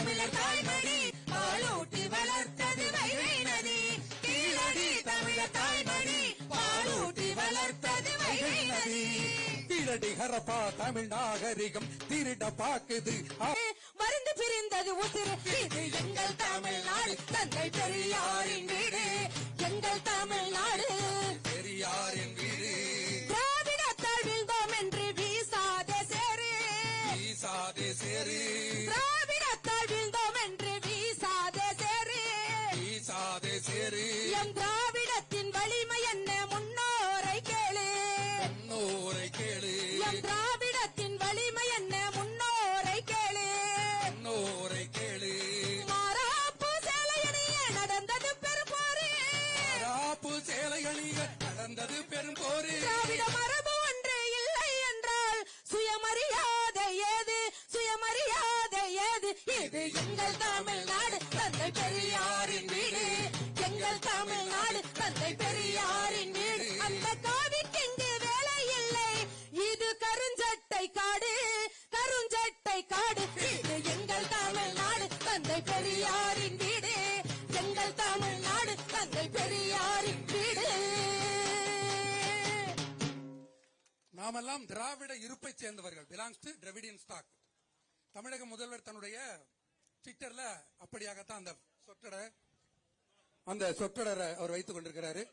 தமிழர் தாய்மடி பாலூட்டி வளர்த்தது வைகை நதி. கீழடி தமிழர் தாய்மடி பாலூட்டி வளர்த்தது வைகை நதி. கீழடி ஹரப்பா தமிழ் நாகரிகம் திருட பாக்குது. மருந்து பிரிந்தது உசிறு. இது எங்கள் தமிழ்நாடு, தந்தை பெரியாரின் வீடு. எங்கள் தமிழ்நாடு பெரியாரின் வீடு. திராவிடத்தால் வீழ்ந்தோம் என்று வீசாதே சேரு. வீசாதே சேரு. திராவிடத்தால் வீழ்ந்தோம் என்று வீசாதே சேரு. வீசாதே சேரு. எம் திராவிடத்தின் வலிமை என்ன முன்னோரை கேளு. முன்னோரை கேளு. எம் திராவிடத்தின் வலிமை என்ன முன்னோரை கேளு. முன்னோரை கேளு. மாறாப்பு சேலையணிய நடந்தது பெரும்போரு. மாறாப்பு சேலையணிய நடந்தது பெரும்போரு. திராவிட மரபு ஒன்று இல்லை என்றால் சுயமரியாதை ஏது? சுயமரியாதை ஏது? இது எங்கள் தமிழ்நாடு, தந்தை பெரியாரின் வீடு. எங்கள் தமிழ்நாடு, தந்தை பெரியாரின் வீடு. அந்த காவிக்கு இங்கு வேலை இல்லை. இது கருஞ்சட்டை காடு, கருஞ்சட்டை காடு. இது எங்கள் தமிழ்நாடு, தந்தை பெரியாரின் வீடு. எங்கள் தமிழ்நாடு, தந்தை பெரியாரின் வீடு. நாமெல்லாம் திராவிட இருப்பை சேர்ந்தவர்கள். Belongs to Dravidian stock. தமிழக முதல்வர் தன்னுடைய ட்விட்டர்ல அப்படியாகத்தான் அந்த சொற்றொடரை அவர் வைத்துக் கொண்டிருக்கிறாரு.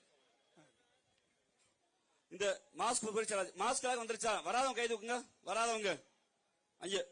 இந்த மாஸ்க் மாஸ்க் வந்துருச்சா? வராதவங்க கை தூக்குங்க. வராதவங்க ஐயா